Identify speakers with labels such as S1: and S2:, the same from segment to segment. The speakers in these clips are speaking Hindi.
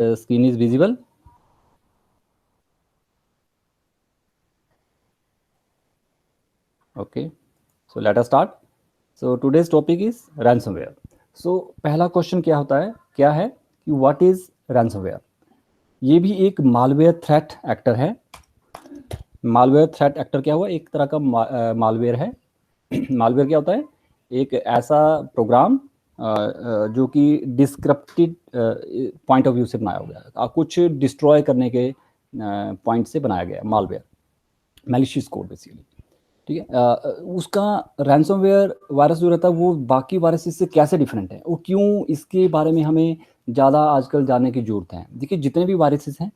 S1: screen is visible. Okay, so let us start. So today's topic is ransomware. So पहला क्वेश्चन क्या है कि व्हाट इज ransomware? ये भी एक मालवेयर थ्रेट एक्टर है। मालवेयर थ्रेट एक्टर क्या हुआ? एक तरह का मालवेयर है। मालवेयर क्या होता है? एक ऐसा प्रोग्राम जो कि डिस्क्रिप्टेड पॉइंट ऑफ व्यू से बनाया गया है, कुछ डिस्ट्रॉय करने के पॉइंट से बनाया गया मालवेयर, मैलिशियस कोड बेसिकली। ठीक है, उसका रैंसमवेयर वायरस जो रहता है वो बाकी वायरसेस से कैसे डिफरेंट है और क्यों, इसके बारे में हमें ज़्यादा आजकल जानने की जरूरत है। देखिए, जितने भी वायरसेस हैं,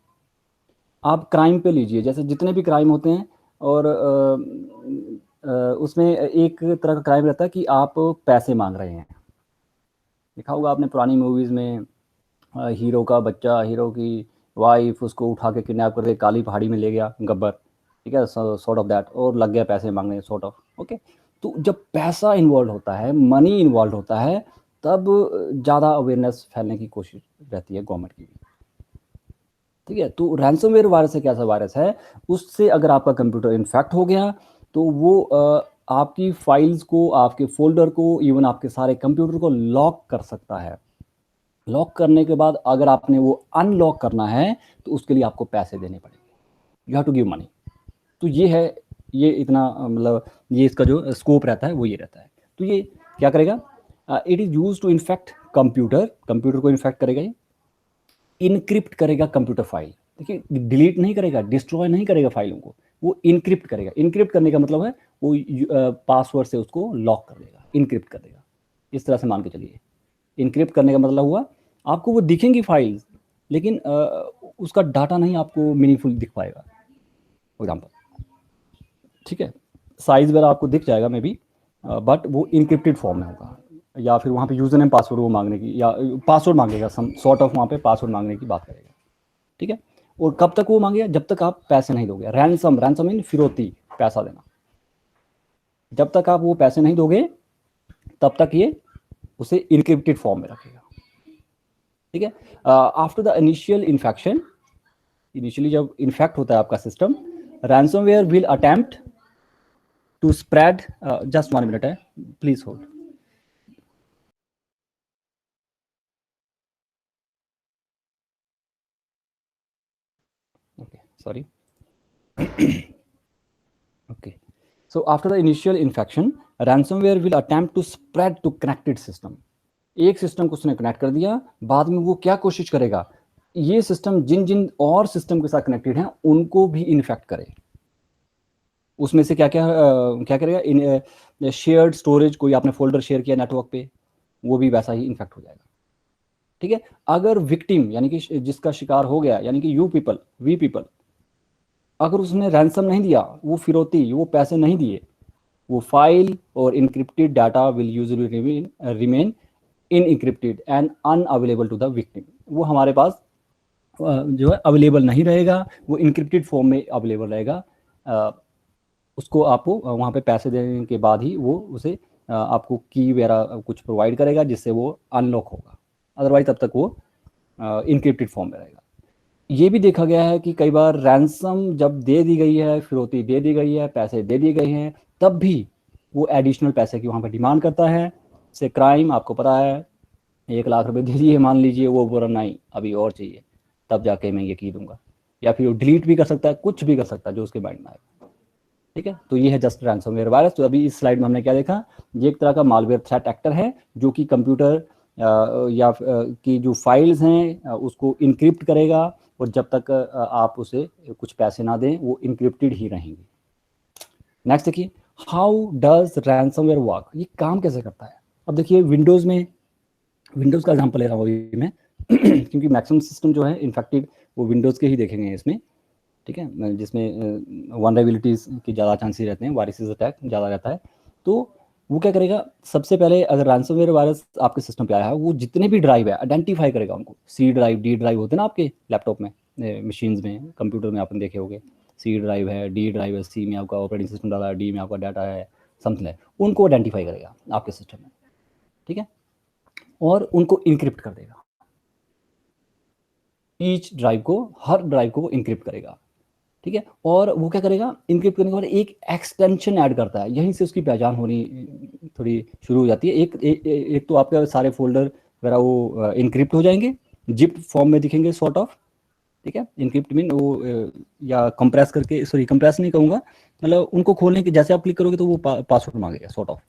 S1: आप क्राइम पे लीजिए, जैसे जितने भी क्राइम होते हैं, और उसमें एक तरह का क्राइम रहता है कि आप पैसे मांग रहे हैं। देखा होगा आपने पुरानी मूवीज़ में, हीरो का बच्चा हीरो की वाइफ उसको उठा के किडनैप करके काली पहाड़ी में ले गया, गब्बर, ठीक है, सॉर्ट ऑफ दैट, और लग गया पैसे मांगने, सॉर्ट ऑफ। ओके, तो जब पैसा इन्वॉल्व होता है, मनी इन्वॉल्व होता है, तब ज़्यादा अवेयरनेस फैलने की कोशिश रहती है गवर्नमेंट की भी। ठीक है, तो रैंसमवेयर वायरस एक ऐसा वायरस है, उससे अगर आपका कंप्यूटर इन्फेक्ट हो गया तो वो आपकी फाइल्स को, आपके फोल्डर को, इवन आपके सारे कंप्यूटर को लॉक कर सकता है। लॉक करने के बाद अगर आपने वो अनलॉक करना है तो उसके लिए आपको पैसे देने पड़ेंगे, you have to give money. तो ये है, ये इतना मतलब ये इसका जो स्कोप रहता है वो ये रहता है। तो ये क्या करेगा? It is use to infect computer, computer को इन्फेक्ट करेगा, ये इनक्रिप्ट करेगा कंप्यूटर फाइल। देखिए, डिलीट नहीं करेगा, डिस्ट्रॉय नहीं करेगा फाइलों को, वो इनक्रिप्ट करेगा। इनक्रिप्ट करने का मतलब है वो पासवर्ड से उसको लॉक कर देगा, इनक्रिप्ट कर देगा। इस तरह से मान के चलिए, इनक्रिप्ट करने का मतलब हुआ आपको वो दिखेंगी फाइल्स, लेकिन उसका डाटा नहीं आपको मीनिंगफुल दिख पाएगा। फॉर एग्जाम्पल, ठीक है, साइज वगैरह आपको दिख जाएगा मे बी, बट वो इनक्रिप्टेड फॉर्म में होगा, या फिर वहाँ पे यूजर नेम पासवर्ड वो मांगने की, या पासवर्ड मांगेगा, सम सॉर्ट ऑफ वहाँ पे पासवर्ड मांगने की बात करेगा। ठीक है, और कब तक वो मांगेगा? जब तक आप पैसे नहीं दोगे। रैंसम, रैंसम मीन फिरौती, पैसा देना। जब तक आप वो पैसे नहीं दोगे तब तक ये उसे इनक्रिप्टेड फॉर्म में रखेगा। ठीक है, after the initial infection, initially जब इन्फेक्ट होता है आपका system, ransomware will attempt to spread, just 1 minute है, please hold. Okay, sorry. Okay, so after the initial infection, ransomware will attempt to spread to connected system. एक सिस्टम को उसने कनेक्ट कर दिया, बाद में वो क्या कोशिश करेगा? ये सिस्टम जिन जिन और सिस्टम के साथ कनेक्टेड हैं उनको भी इन्फेक्ट करे। उसमें से क्या क्या क्या करेगा? इन शेयर्ड स्टोरेज, कोई आपने फोल्डर शेयर किया नेटवर्क पे, वो भी वैसा ही इन्फेक्ट हो जाएगा। ठीक है, अगर विक्टिम यानी कि जिसका शिकार हो गया, यानी कि यू पीपल, वी पीपल, अगर उसने रैंसम नहीं दिया, वो फिरौती, वो पैसे नहीं दिए, वो फाइल और encrypted data will usually remain encrypted and unavailable to the victim. वो हमारे पास जो है अवेलेबल नहीं रहेगा, वो इनक्रिप्टेड फॉर्म में अवेलेबल रहेगा। उसको आपको वहाँ पे पैसे देने के बाद ही वो उसे आपको की वगैरह कुछ प्रोवाइड करेगा जिससे वो अनलॉक होगा, अदरवाइज तब तक वो इनक्रिप्टेड फॉर्म में रहेगा। ये भी देखा गया है कि कई बार रैंसम जब दे दी गई है, फिरौती दे दी गई है, पैसे दे दिए गए हैं, तब भी वो एडिशनल पैसे की वहाँ पर डिमांड करता है। से क्राइम आपको पता है, 1 लाख रुपए दे दिए मान लीजिए, वो बोला नहीं अभी और चाहिए, तब जाके मैं ये की दूंगा, या फिर वो डिलीट भी कर सकता है, कुछ भी कर सकता है जो उसके माइंड में आए। ठीक है, तो ये है जस्ट रैंसमवेयर वायरस। तो अभी इस स्लाइड में हमने क्या देखा? ये एक तरह का मालवेयर थ्रेट एक्टर है जो कि कंप्यूटर या की जो फाइल्स हैं उसको इनक्रिप्ट करेगा, और जब तक आप उसे कुछ पैसे ना दें वो इनक्रिप्टेड ही रहेंगी। नेक्स्ट देखिए, हाउ डज रैंसमवेयर वर्क? ये काम कैसे करता है? अब देखिए, विंडोज़ में, विंडोज़ का एग्जांपल ले रहा हूँ अभी मैं क्योंकि मैक्सिमम सिस्टम जो है इन्फेक्टेड वो विंडोज़ के ही देखेंगे इसमें। ठीक है, जिसमें वनरेबिलिटीज़ की ज़्यादा चांसेस रहते हैं, वायरसेस अटैक ज़्यादा रहता है। तो वो क्या करेगा? सबसे पहले अगर रैंसमवेयर वायरस आपके सिस्टम पे आया है, वो जितने भी ड्राइव है आइडेंटिफाई करेगा उनको। सी ड्राइव, डी ड्राइव होते हैं ना आपके लैपटॉप में, मशीन्स में, कंप्यूटर में आपने देखे होंगे। सी ड्राइव है, डी ड्राइव है, सी में आपका ऑपरेटिंग सिस्टम डाला है, डी में आपका डाटा है, समथिंग है, उनको आइडेंटिफाई करेगा आपके सिस्टम में। ठीक है, और उनको इनक्रिप्ट कर देगा। ईच ड्राइव को, हर ड्राइव को इनक्रिप्ट करेगा, ठीक है। और वो क्या करेगा, इनक्रिप्ट करने के बाद एक एक्सटेंशन ऐड करता है, यहीं से उसकी पहचान होनी थोड़ी शुरू हो जाती है। एक तो आपके सारे फोल्डर वगैरह वो इनक्रिप्ट हो जाएंगे, जिप फॉर्म में दिखेंगे सॉर्ट ऑफ, ठीक है। इनक्रिप्ट मीन वो या कंप्रेस करके, सॉरी कंप्रेस नहीं कहूँगा, मतलब उनको खोलने के जैसे आप क्लिक करोगे तो वो पासवर्ड मांगेगा सॉर्ट ऑफ,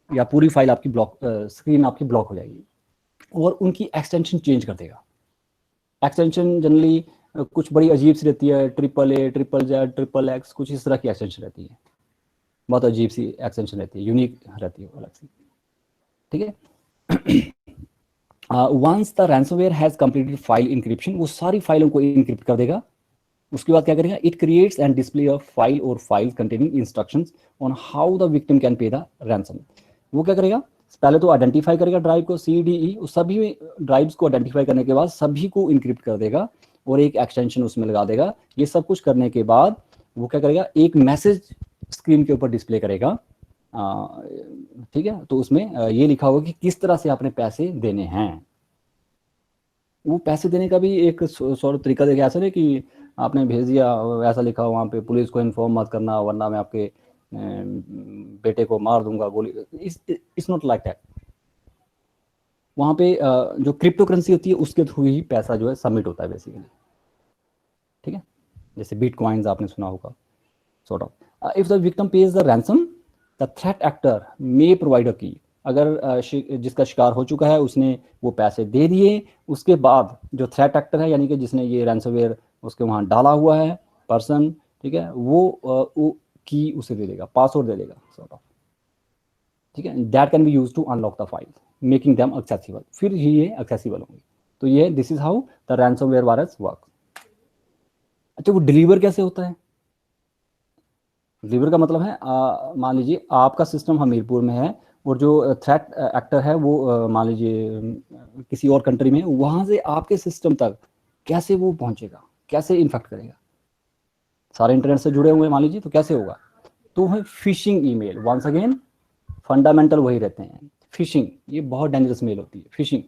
S1: या पूरी फाइल आपकी ब्लॉक, स्क्रीन आपकी ब्लॉक हो जाएगी, और उनकी एक्सटेंशन चेंज कर देगा। एक्सटेंशन जनरली कुछ बड़ी अजीब सी रहती है, AAA, ZZZ, XXX, कुछ इस तरह की एक्सटेंशन रहती है, बहुत अजीब सी एक्सटेंशन रहती है, यूनिक रहती है अलग सी, ठीक है। Once the ransomware has completed file encryption, वो सारी फाइलों को इंक्रिप्ट कर देगा। उसके बाद क्या करेगा, it creates and display a file और file containing instructions on how the victim can pay the ransom. वो क्या करेगा, पहले तो आइडेंटिफाई करेगा ड्राइव को, CDE, सभी ड्राइव्स को आइडेंटिफाई करने के बाद सभी को इंक्रिप्ट कर देगा और एक एक्सटेंशन उसमें लगा देगा। ये सब कुछ करने के बाद वो क्या करेगा, एक मैसेज स्क्रीन के ऊपर डिस्प्ले करेगा, ठीक है। तो उसमें ये लिखा होगा कि किस तरह से आपने पैसे देने हैं। वो पैसे देने का भी एक सॉर्ट तरीका देखा, ऐसा नहीं कि आपने भेज दिया, ऐसा लिखा हो वहाँ पे, पुलिस को इन्फॉर्म मत करना वरना मैं आपके बेटे को मार दूंगा गोली, इट्स नॉट लाइक दैट। वहाँ पे जो क्रिप्टो करेंसी होती है उसके थ्रू ही पैसा जो है सबमिट होता है बेसिकली, ठीक है। जैसे बिटकॉइंस आपने सुना होगा, sort of. If the victim page the ransom, the threat actor may provide a की। अगर जिसका शिकार हो चुका है उसने वो पैसे दे दिए, उसके बाद जो थ्रेट एक्टर है, यानी कि जिसने ये रैंसमवेयर उसके वहाँ डाला हुआ है पर्सन, ठीक है, वो की उसे दे देगा, पासवर्ड दे देगा सॉर्ट ऑफ, ठीक है। That can be use to unlock the file, making them accessible, फिर ही ये एक्सेसिबल होंगे। तो ये this is how the ransomware virus work. अच्छा, वो डिलीवर कैसे होता है? डिलीवर का मतलब है, मान लीजिए आपका सिस्टम हमीरपुर में है और जो थ्रेट एक्टर है वो मान लीजिए किसी और कंट्री में, वहां से आपके सिस्टम तक कैसे वो पहुंचेगा, कैसे इन्फेक्ट करेगा? सारे इंटरनेट से जुड़े हुए मान लीजिए, तो कैसे होगा? तो है phishing email. Once again fundamental वही रहते हैं, फिशिंग, ये बहुत डेंजरस मेल होती है फिशिंग।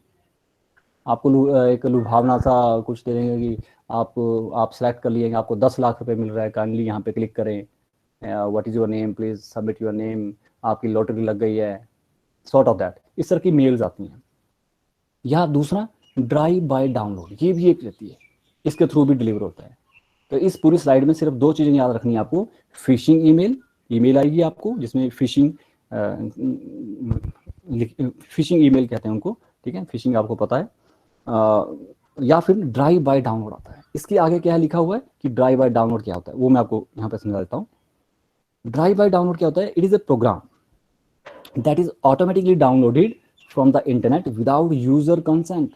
S1: आपको एक लुभावना सा कुछ दे देंगे कि आप सेलेक्ट कर लिए, आपको 10 लाख रुपए मिल रहा है, काइंडली यहाँ पे क्लिक करें, what is your name, please submit your name, आपकी लॉटरी लग गई है, सॉर्ट ऑफ दैट, इस तरह की मेल्स आती हैं। या दूसरा ड्राइव बाय डाउनलोड, ये भी एक रहती है, इसके थ्रू भी डिलीवर होता है। तो इस पूरी स्लाइड में सिर्फ 2 चीजें याद रखनी है आपको। फिशिंग ईमेल आएगी आपको जिसमें फिशिंग ईमेल कहते हैं उनको, ठीक है, फिशिंग आपको पता है। या फिर ड्राइव बाय डाउनलोड आता है। इसके आगे क्या है लिखा हुआ है कि ड्राइव बाय डाउनलोड क्या होता है, वो मैं आपको यहाँ पे समझा देता हूँ। ड्राइव बाय डाउनलोड क्या होता है? It is a program that is automatically downloaded from the internet without user consent.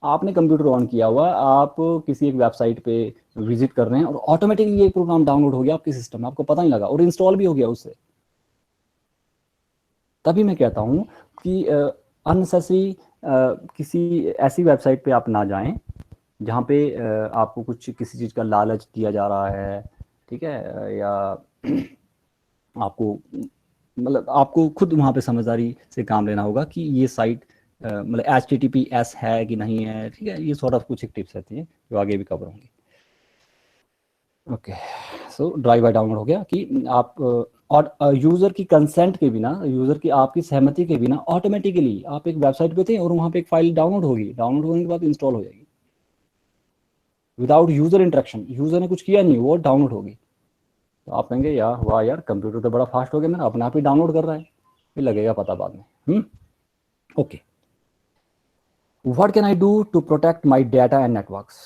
S1: आपने कंप्यूटर ऑन किया हुआ, आप किसी एक वेबसाइट पे विजिट कर रहे हैं और ऑटोमेटिकली ये प्रोग्राम डाउनलोड हो गया आपके सिस्टम में, आपको पता नहीं लगा, और इंस्टॉल भी हो गया उससे। तभी मैं कहता हूँ कि अननेसेसरी किसी ऐसी वेबसाइट पे आप ना जाएं जहाँ पे आपको कुछ किसी चीज़ का लालच दिया जा रहा है, ठीक है, या आपको मतलब आपको खुद वहाँ पे समझदारी से काम लेना होगा कि ये साइट मतलब HTTPS है कि नहीं है, ठीक है। ये सॉर्ट ऑफ कुछ एक टिप्स रहती हैं जो आगे भी कवर होंगी। ओके, सो ड्राइव बाय डाउनलोड हो गया कि आप और यूज़र की कंसेंट के बिना, यूज़र की आपकी सहमति के बिना ऑटोमेटिकली आप एक वेबसाइट पे थे और वहाँ पे एक फाइल डाउनलोड होगी, डाउनलोड होने के बाद इंस्टॉल हो जाएगी विदाउट यूज़र इंटरेक्शन। यूज़र ने कुछ किया नहीं, वो डाउनलोड होगी। तो आप कहेंगे यार वाह यार, कंप्यूटर तो बड़ा फास्ट हो गया, मेरा अपने आप ही डाउनलोड कर रहा है, फिर लगेगा पता बाद में। Okay, what can I do to protect my data and networks?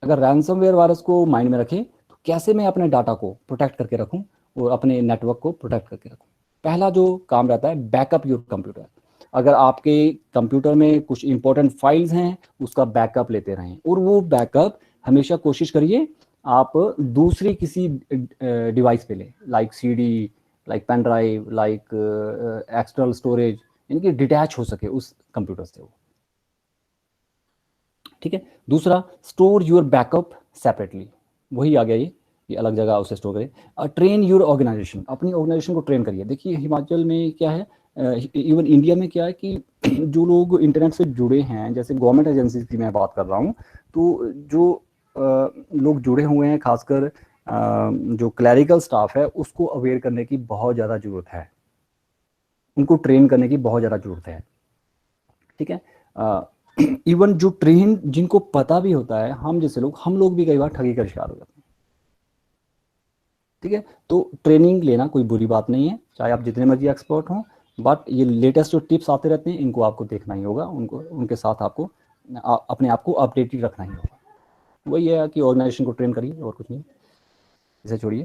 S1: अगर रैंसमवेयर वायरस को माइंड में रखें तो कैसे मैं अपने डाटा को प्रोटेक्ट करके रखूं और अपने नेटवर्क को प्रोटेक्ट करके रखूं? पहला जो काम रहता है, बैकअप योर कंप्यूटर। अगर आपके कंप्यूटर में कुछ इंपॉर्टेंट फाइल्स हैं उसका बैकअप लेते रहें, और वो बैकअप हमेशा कोशिश करिए आप दूसरी किसी डिवाइस पे लें, like CD, like pen drive, like external storage, यानी कि डिटैच हो सके उस कंप्यूटर से वो, ठीक है। दूसरा, स्टोर योर बैकअप सेपरेटली, वही आ गया ये अलग जगह उसे स्टोर करें। ट्रेन योर ऑर्गेनाइजेशन, अपनी ऑर्गेनाइजेशन को ट्रेन करिए। देखिए हिमाचल में क्या है, इवन इंडिया में क्या है कि जो लोग इंटरनेट से जुड़े हैं, जैसे गवर्नमेंट एजेंसीज की मैं बात कर रहा हूँ, तो जो लोग जुड़े हुए हैं, खासकर जो क्लैरिकल स्टाफ है, उसको अवेयर करने की बहुत ज़्यादा ज़रूरत है, उनको ट्रेन करने की बहुत ज़्यादा ज़रूरत है। ठीक है, इवन जो ट्रेन जिनको पता भी होता है, हम जैसे लोग, हम लोग भी कई बार ठगी का शिकार हो जाते हैं। ठीक है, तो ट्रेनिंग लेना कोई बुरी बात नहीं है, चाहे आप जितने मर्जी एक्सपर्ट हों, बट ये लेटेस्ट जो टिप्स आते रहते हैं, इनको आपको देखना ही होगा, उनको उनके साथ आपको अपने आप को अपडेटेड रखना ही होगा। वही है कि ऑर्गेनाइजेशन को ट्रेन करिए और कुछ नहीं, इसे छोड़िए।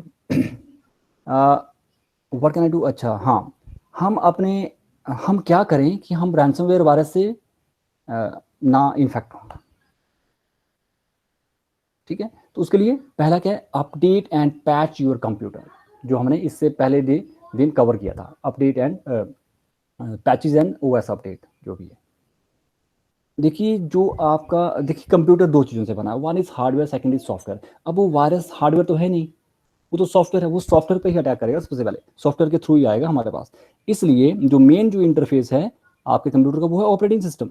S1: व्हाट कैन आई डू, अच्छा हाँ, हम क्या करें कि हम रैंसमवेयर वायरस से ना इन्फेक्ट हों। ठीक है, तो उसके लिए पहला क्या है, update and patch your computer, जो हमने इससे पहले दिन कवर किया था, update and patches and OS update जो भी है। देखिए, जो आपका, देखिए कंप्यूटर दो चीज़ों से बना है, one is hardware, second is software. अब वो वायरस हार्डवेयर तो है नहीं, वो तो सॉफ्टवेयर है, वो सॉफ्टवेयर पे ही अटैक करेगा सबसे पहले, सॉफ्टवेयर के थ्रू ही आएगा हमारे पास। इसलिए जो मेन जो इंटरफेस है आपके कंप्यूटर का, वो है ऑपरेटिंग सिस्टम।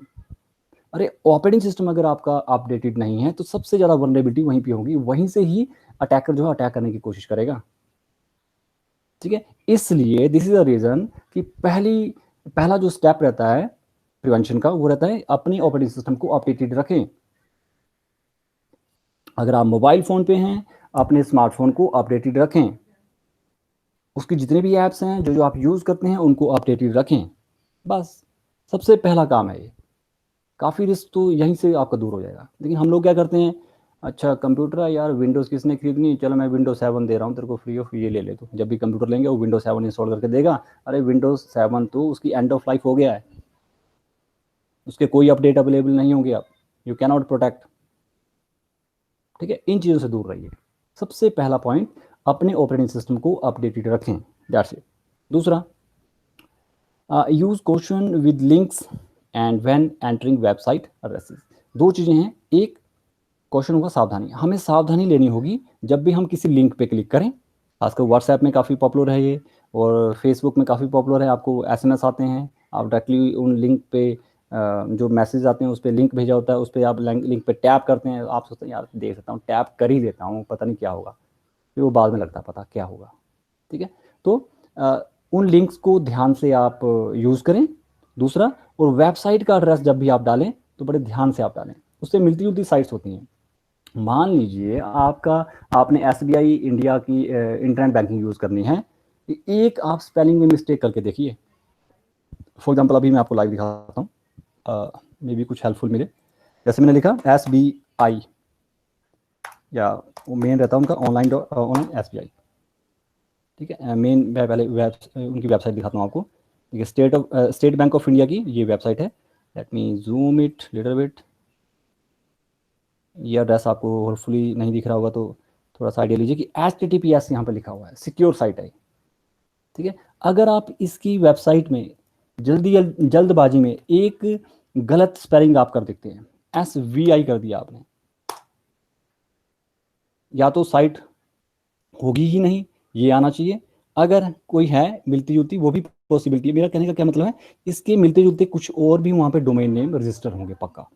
S1: अरे ऑपरेटिंग सिस्टम अगर आपका अपडेटेड नहीं है, तो सबसे ज़्यादा वनरेबिलिटी वहीं पे होगी, वहीं से ही अटैकर जो है अटैक करने की कोशिश करेगा। ठीक है, इसलिए दिस इज अ रीज़न कि पहला जो स्टेप रहता है प्रिवेंशन का, वो रहता है अपनी ऑपरेटिंग सिस्टम को अपडेटेड रखें। अगर आप मोबाइल फ़ोन पे हैं, अपने स्मार्टफोन को अपडेटेड रखें, उसकी जितने भी ऐप्स हैं जो आप यूज़ करते हैं, उनको अपडेटेड रखें। बस सबसे पहला काम है ये। काफ़ी रिस्क तो यहीं से आपका दूर हो जाएगा। लेकिन हम लोग क्या करते हैं, अच्छा कंप्यूटर है यार, विंडोज़ किसने खरीदनी, चलो मैं विंडोज़ 7 दे रहा हूँ तेरे को फ्री ऑफ, ये ले ले। तो जब भी कंप्यूटर लेंगे वो विंडोज़ 7 इंस्टॉल करके देगा। अरे विंडोज़ 7 तो उसकी एंड ऑफ लाइफ हो गया है, उसके कोई अपडेट अवेलेबल नहीं होंगे, आप यू कैन नॉट प्रोटेक्ट। ठीक है, इन चीज़ों से दूर रहिए। सबसे पहला पॉइंट, अपने ऑपरेटिंग सिस्टम को अपडेटेड रखें, दैट्स इट। दूसरा, use question with links and when entering website addresses. दो चीज़ें हैं, एक क्वेश्चन होगा सावधानी, हमें सावधानी लेनी होगी जब भी हम किसी लिंक पे क्लिक करें। खासकर व्हाट्सएप में काफ़ी पॉपुलर है ये, और फेसबुक में काफ़ी पॉपुलर है। आपको एसएमएस आते हैं, आप डायरेक्टली उन लिंक पे जो मैसेज आते हैं उस पर लिंक भेजा होता है, उस पर आप लिंक पे टैप करते हैं, आप सोचते हैं यार देख सकता हूँ, टैप कर ही देता हूँ, पता नहीं क्या होगा, फिर वो बाद में लगता है पता क्या होगा। ठीक है, तो उन लिंक्स को ध्यान से आप यूज़ करें। दूसरा, और वेबसाइट का एड्रेस जब भी आप डालें तो बड़े ध्यान से आप डालें, उससे मिलती जुलती साइट्स होती हैं। मान लीजिए आपने एसबीआई इंडिया की इंटरनेट बैंकिंग यूज़ करनी है, एक आप स्पेलिंग में मिस्टेक करके देखिए। फॉर एग्जांपल अभी मैं आपको लाइव दिखाता हूँ, मे बी कुछ हेल्पफुल मिले। जैसे मैंने लिखा SBI, या वो मेन रहता है उनका ऑनलाइन SBI। ठीक है, मेन मैं पहले उनकी वेबसाइट दिखाता हूँ आपको। ठीक है, स्टेट बैंक ऑफ इंडिया की ये वेबसाइट है। Let me zoom it little bit. ये एड्रेस आपको होपफुली नहीं दिख रहा होगा, तो थोड़ा सा आइडिया लीजिए कि HTTPS यहाँ पे लिखा हुआ है, सिक्योर साइट है। ठीक है, अगर आप इसकी वेबसाइट में जल्दबाजी में एक गलत स्पेलिंग आप कर देते हैं, SVI कर दिया आपने, या तो साइट होगी ही नहीं, ये आना चाहिए। अगर कोई है मिलती जुलती, वो भी पॉसिबिलिटी है। मेरा कहने का क्या मतलब है, इसके मिलते जुलते कुछ और भी वहाँ पे डोमेन नेम रजिस्टर होंगे पक्का,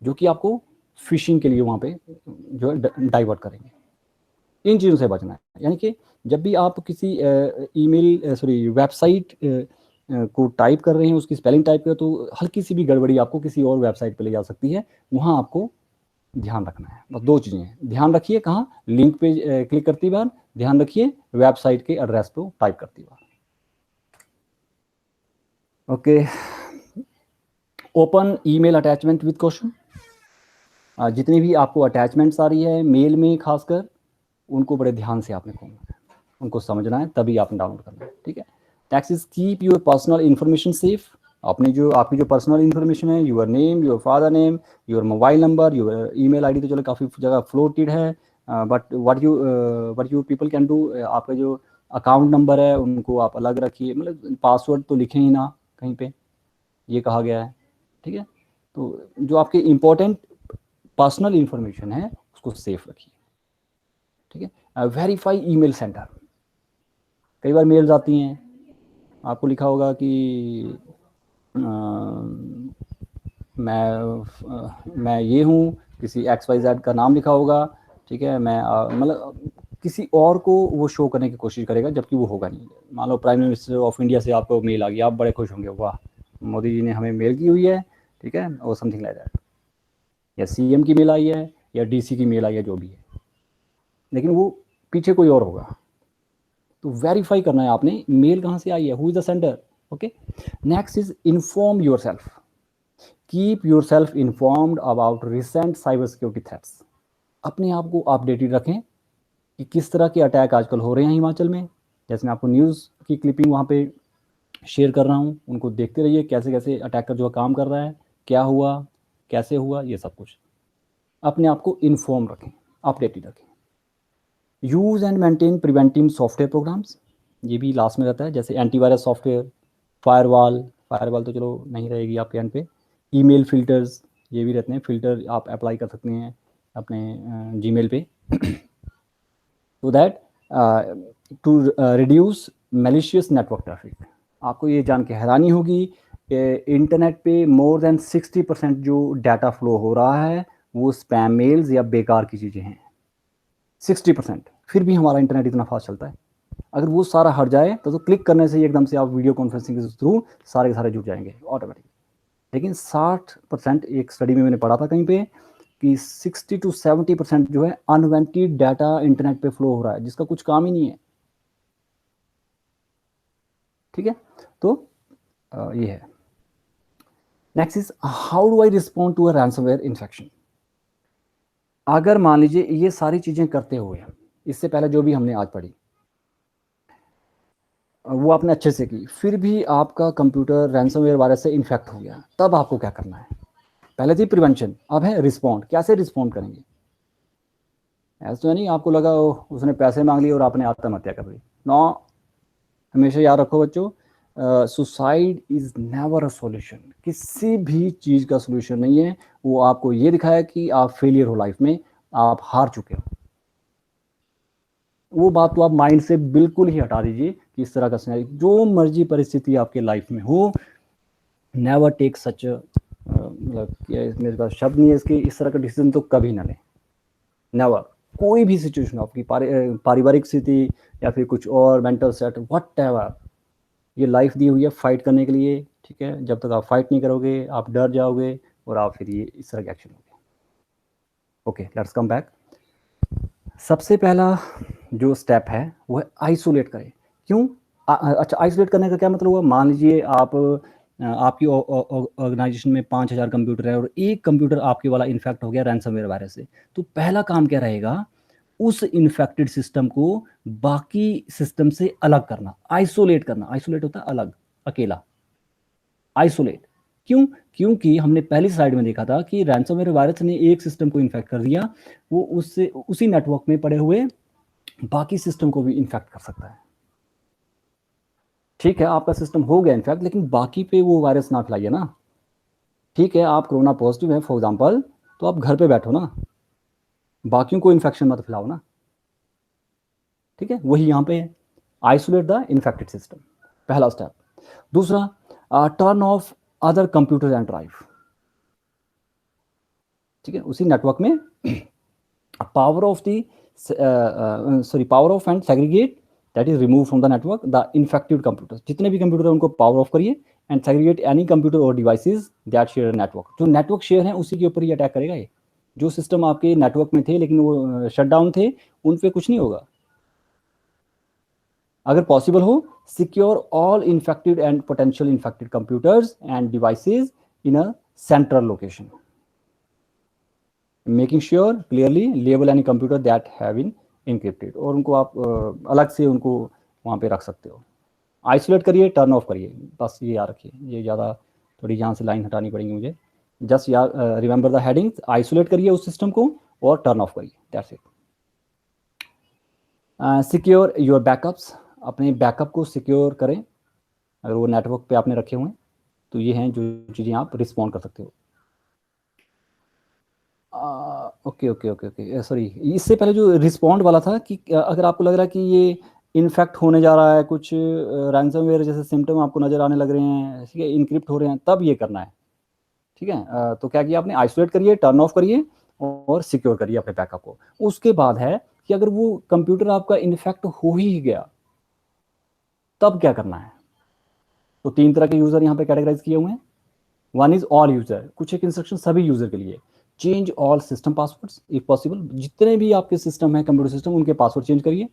S1: जो कि आपको फिशिंग के लिए वहाँ पे जो है डाइवर्ट करेंगे। इन चीज़ों से बचना है। यानी कि जब भी आप किसी ईमेल सॉरी वेबसाइट को टाइप कर रहे हैं, उसकी स्पेलिंग टाइप करें, तो हल्की सी भी गड़बड़ी आपको किसी और वेबसाइट पे ले जा सकती है। वहाँ आपको ध्यान रखना है। बस दो चीज़ें हैं, ध्यान रखिए कहाँ, लिंक पे क्लिक करती बार, ध्यान रखिए वेबसाइट के एड्रेस को टाइप करती बार। Okay, open email attachment with question. जितनी भी आपको अटैचमेंट्स आ रही है मेल में खासकर, उनको बड़े ध्यान से आपने खोलना है, उनको समझना है, तभी आपने डाउनलोड करना है। ठीक है, taxes keep your personal information आपकी जो पर्सनल इन्फॉर्मेशन है, your name, your father name, your mobile number, your email ID, तो चलो काफ़ी जगह फ्लोटेड है, but what you people can do, आपका जो अकाउंट नंबर है उनको आप अलग रखिए, मतलब पासवर्ड तो लिखें ही ना कहीं पे, ये कहा गया है। ठीक है, तो जो आपके इंपॉर्टेंट पर्सनल इन्फॉर्मेशन है उसको सेफ रखिए। ठीक है, वेरीफाई ईमेल सेंडर। कई बार मेल्स आती हैं, आपको लिखा होगा कि मैं ये हूँ, किसी XYZ का नाम लिखा होगा, ठीक है। मैं मतलब किसी और को वो शो करने की कोशिश करेगा, जबकि वो होगा नहीं। मान लो प्राइम मिनिस्टर ऑफ इंडिया से आपको मेल आ गई, आप बड़े खुश होंगे, वाह मोदी जी ने हमें मेल की हुई है, ठीक है, और समथिंग लाइक दैट। या CM की मेल आई है, या DC की मेल आई है, जो भी है, लेकिन वो पीछे कोई और होगा। तो वेरीफाई करना है आपने मेल कहाँ से आई है, who is the sender. Okay, next is inform your self. Keep your self informed about recent cyber security threats. अपने आप को अपडेटेड रखें कि किस तरह के अटैक आजकल हो रहे हैं हिमाचल में। जैसे मैं आपको न्यूज़ की क्लिपिंग वहाँ पे शेयर कर रहा हूँ, उनको देखते रहिए कैसे कैसे अटैकर जो काम कर रहा है, क्या हुआ, कैसे हुआ, ये सब कुछ। अपने आप को इन्फॉर्म रखें, अपडेटेड रखें। Use and maintain preventive software programmes, ये भी लास्ट में रहता है, जैसे एंटीवायरस सॉफ्टवेयर, फायरवॉल। फायरवॉल तो चलो नहीं रहेगी आपके एंड पे। ईमेल फिल्टर्स, ये भी रहते हैं, फिल्टर आप अप्लाई कर सकते हैं अपने जीमेल पे, so that to reduce malicious network traffic। आपको ये जान के हैरानी होगी इंटरनेट पे मोर देन 60% जो डाटा फ्लो हो रहा है वो स्पैम मेल्स या बेकार की चीज़ें हैं। 60%। फिर भी हमारा इंटरनेट इतना फास्ट चलता है। अगर वो सारा हट जाए तो क्लिक करने से ही एकदम से आप वीडियो कॉन्फ्रेंसिंग के थ्रू सारे के सारे जुड़ जाएंगे ऑटोमेटिक। लेकिन 60%, एक स्टडी में मैंने पढ़ा था कहीं पे कि 60 to 70% जो है अनवांटेड डाटा इंटरनेट पे फ्लो हो रहा है, जिसका कुछ काम ही नहीं है। ठीक है, तो ये है। Next is how do I respond to a ransomware infection. अगर मान लीजिए ये सारी चीजें करते हुए, इससे पहले जो भी हमने आज पढ़ी वो आपने अच्छे से की, फिर भी आपका कंप्यूटर रैंसमवेयर वायरस से इन्फेक्ट हो गया, तब आपको क्या करना है। पहले थी प्रिवेंशन, अब है रिस्पॉन्ड। कैसे रिस्पॉन्ड करेंगे। ऐसा तो नहीं आपको लगा उसने पैसे मांग लिए और आपने आत्महत्या कर ली। नो, हमेशा याद रखो बच्चों, suicide is never a solution. किसी भी चीज़ का सॉल्यूशन नहीं है। वो आपको ये दिखाया कि आप फेलियर हो लाइफ में, आप हार चुके हो। वो बात तो आप माइंड से बिल्कुल ही हटा दीजिए कि इस तरह का सिनेरियो, जो मर्जी परिस्थिति आपके लाइफ में हो, नेवर टेक सच, मतलब मेरे पास शब्द नहीं है इसके, इस तरह का डिसीजन तो कभी ना लें, नेवर। कोई भी सिचुएशन हो, आपकी पारिवारिक स्थिति या फिर कुछ और, मेंटल सेट, व्हाटएवर, ये लाइफ दी हुई है फाइट करने के लिए, ठीक है। जब तक आप फाइट नहीं करोगे आप डर जाओगे और आप फिर ये इस तरह के एक्शन होंगे। Okay, let's come back. सबसे पहला जो स्टेप है वो है आइसोलेट करें। क्यों? अच्छा, आइसोलेट करने का क्या मतलब हुआ। मान लीजिए आप आपकी ऑर्गेनाइजेशन में 5,000 कंप्यूटर है और एक कंप्यूटर आपके वाला इन्फेक्ट हो गया रैंसमवेयर वायरस से, तो पहला काम क्या रहेगा, उस इन्फेक्टेड सिस्टम को बाकी सिस्टम से अलग करना, आइसोलेट करना। आइसोलेट होता है अलग, अकेला, आइसोलेट। क्यों? क्योंकि हमने पहली स्लाइड में देखा था कि रैंसमवेयर वायरस ने एक सिस्टम को इन्फेक्ट कर दिया, वो उससे उसी नेटवर्क में पड़े हुए बाकी सिस्टम को भी इन्फेक्ट कर सकता है। ठीक है, आपका सिस्टम हो गया इन्फेक्ट, लेकिन बाकी पे वो वायरस ना फैलाइए ना। ठीक है, आप कोरोना पॉजिटिव है फॉर एग्जाम्पल, तो आप घर पे बैठो ना, बाकियों को इन्फेक्शन मत फैलाओ ना। ठीक है, वही यहाँ पे है, आइसोलेट द इन्फेक्टेड सिस्टम, पहला स्टेप। दूसरा, turn off other computer and drive. ठीक है, उसी नेटवर्क में power of the power of and segregate, that is remove from the network the infected computer. जितने भी कंप्यूटर है उनको पावर ऑफ करिए एंड सेग्रीगेट एनी कंप्यूटर और डिवाइसेस दैट शेयर नेटवर्क। जो नेटवर्क शेयर है उसी के ऊपर ही अटैक करेगा ये। जो सिस्टम आपके नेटवर्क में थे लेकिन वो शट डाउन थे, उन पे कुछ नहीं होगा। अगर पॉसिबल हो, secure all infected and potential infected computers and devices in a central location, making sure clearly label any computer that have been encrypted. और उनको आप अलग से उनको वहाँ पे रख सकते हो। आइसोलेट करिए, टर्न ऑफ करिए, बस ये याद रखिए। ये ज़्यादा थोड़ी यहाँ से लाइन हटानी पड़ेगी मुझे। जस्ट याद रिमेंबर द हेडिंग्स, आइसोलेट करिए उस सिस्टम को और टर्न ऑफ करिए, that's it. Secure your backups, अपने बैकअप को सिक्योर करें। अगर वो नेटवर्क पे आपने रखे हुए हैं तो ये हैं जो चीज़ें आप रिस्पॉन्ड कर सकते हो। Okay okay okay okay, sorry, इससे पहले जो रिस्पॉन्ड वाला था कि अगर आपको लग रहा है कि ये इन्फेक्ट होने जा रहा है, कुछ रैंसमवेयर जैसे सिम्टम आपको नज़र आने लग रहे हैं, ठीक है, इनक्रिप्ट हो रहे हैं, तब ये करना है, ठीक है। तो क्या किया आपने, आइसोलेट करिए, टर्न ऑफ करिए और सिक्योर करिए अपने बैकअप को। उसके बाद है कि अगर वो कंप्यूटर आपका इन्फेक्ट हो ही गया, तब क्या करना है। तो 3 तरह के यूज़र यहाँ पे कैटेगराइज किए हुए हैं। वन इज ऑल यूज़र, कुछ एक इंस्ट्रक्शन सभी यूज़र के लिए। Change all system passwords if possible, जितने भी आपके सिस्टम है, कंप्यूटर सिस्टम, उनके पासवर्ड चेंज करिए।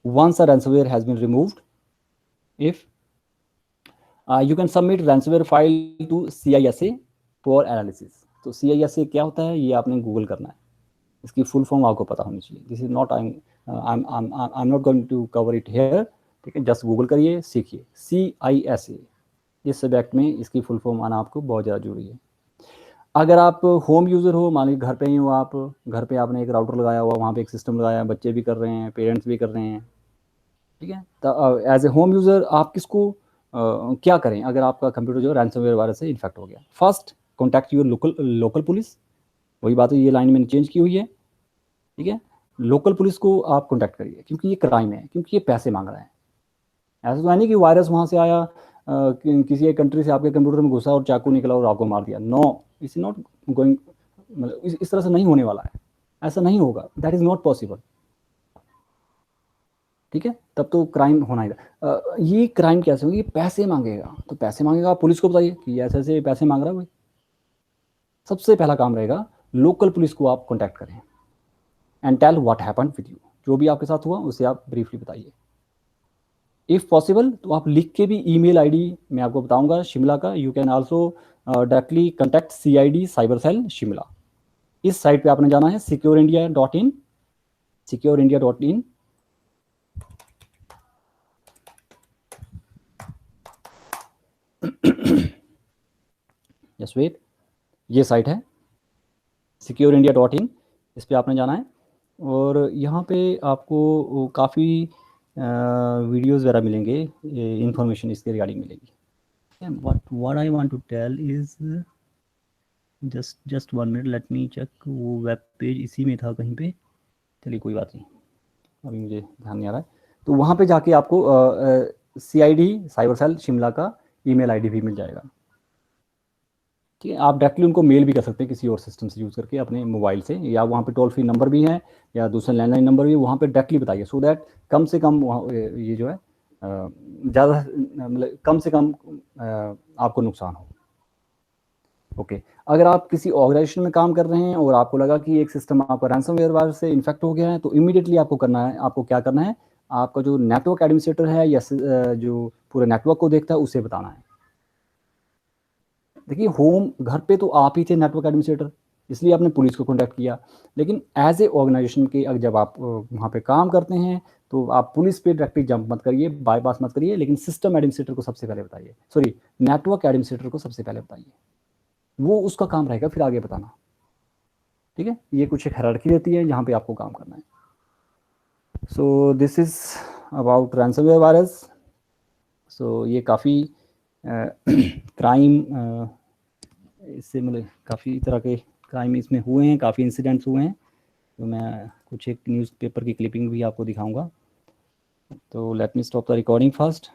S1: Once a ransomware has been removed, if you can submit ransomware file to CISA for analysis। तो CISA क्या होता है, ये आपने गूगल करना है, इसकी फुल फॉर्म आपको पता होनी चाहिए। This is not, I am not going to cover it here, ठीक है, जस्ट गूगल करिए, सीखिए। CISA, इस सब्जेक्ट में इसकी फुल फॉर्म आना आपको बहुत ज़्यादा जरूरी है। अगर आप होम यूज़र हो, मान लीजिए घर पे ही हो, आप घर पे आपने एक राउटर लगाया हुआ, वहाँ पे एक सिस्टम लगाया, बच्चे भी कर रहे हैं, पेरेंट्स भी कर रहे हैं, ठीक है, तो एज ए होम यूज़र आप किसको क्या करें अगर आपका कंप्यूटर जो है रैंसमवेयर वायरस से इन्फेक्ट हो गया। First, contact your local police. वही बात है, ये लाइन मैंने चेंज की हुई है, ठीक है। लोकल पुलिस को आप कॉन्टैक्ट करिए, क्योंकि ये क्राइम है, क्योंकि ये पैसे मांग रहा है। ऐसा तो है नहीं कि वायरस वहाँ से आया, किसी एक कंट्री से आपके कंप्यूटर में घुसा और चाकू निकला और आपको मार दिया। नो, इट्स नॉट गोइंग, मतलब इस तरह से नहीं होने वाला है, ऐसा नहीं होगा, दैट इज़ नॉट पॉसिबल, ठीक है। तब तो क्राइम होना ही था। ये क्राइम कैसे होगी, पैसे मांगेगा, तो पैसे मांगेगा, आप पुलिस को बताइए कि ऐसे ऐसे पैसे मांग रहा है कोई। सबसे पहला काम रहेगा, लोकल पुलिस को आप कॉन्टैक्ट करें and tell what happened with you, जो भी आपके साथ हुआ उसे आप ब्रीफली बताइए। इफ़ पॉसिबल तो आप लिख के भी ईमेल आईडी मैं आपको बताऊंगा शिमला का, you can also directly contact CID cyber cell Shimla. इस साइट पे आपने जाना है secureindia.in, secureindia.in, जस्ट वेट, ये साइट है secureindia.in, इस पे आपने जाना है और यहाँ पे आपको काफ़ी वीडियोज़ वगैरह मिलेंगे, इंफॉर्मेशन इसके रिगार्डिंग मिलेगी। what I want to tell is just 1 minute, let me check, वो वेब पेज इसी में था कहीं पे, चलिए कोई बात नहीं, अभी मुझे ध्यान नहीं आ रहा है। तो वहाँ पे जाके आपको CID साइबर सेल शिमला का ईमेल आईडी भी मिल जाएगा, ठीक है। आप डायरेक्टली उनको मेल भी कर सकते हैं किसी और सिस्टम से यूज़ करके अपने मोबाइल से, या वहाँ पे टोल फ्री नंबर भी है या दूसरा लैंडलाइन नंबर भी, वहाँ पे डायरेक्टली बताइए, सो दैट कम से कम वहाँ ये जो है ज़्यादा, मतलब कम से कम आपको नुकसान हो। ओके, अगर आप किसी ऑर्गेनाइजेशन में काम कर रहे हैं और आपको लगा कि एक सिस्टम आपका रैंसमवेयर वायरस से इन्फेक्ट हो गया है, तो इमीडिएटली आपको करना है, आपको क्या करना है, आपका जो नेटवर्क एडमिनिस्ट्रेटर है या जो पूरे नेटवर्क को देखता है उसे बताना है। देखिए, होम घर पे तो आप ही थे नेटवर्क एडमिनिस्ट्रेटर, इसलिए आपने पुलिस को कॉन्टैक्ट किया, लेकिन एज ए ऑर्गेनाइजेशन के जब आप वहाँ पे काम करते हैं तो आप पुलिस पे डायरेक्टली जंप मत करिए, बाईपास मत करिए, लेकिन सिस्टम एडमिनिस्ट्रेटर को सबसे पहले बताइए, सॉरी, नेटवर्क एडमिनिस्ट्रेटर को सबसे पहले बताइए, वो उसका काम रहेगा फिर आगे बताना, ठीक है। ये कुछ एक हायरार्की रहती है जहाँ पे आपको काम करना है। So this is about ransomware virus. सो ये काफ़ी क्राइम इससे मतलब काफ़ी तरह के क्राइम इसमें हुए हैं, काफ़ी इंसिडेंट्स हुए हैं, तो मैं कुछ एक न्यूज़पेपर की क्लिपिंग भी आपको दिखाऊंगा। तो let me stop the recording first.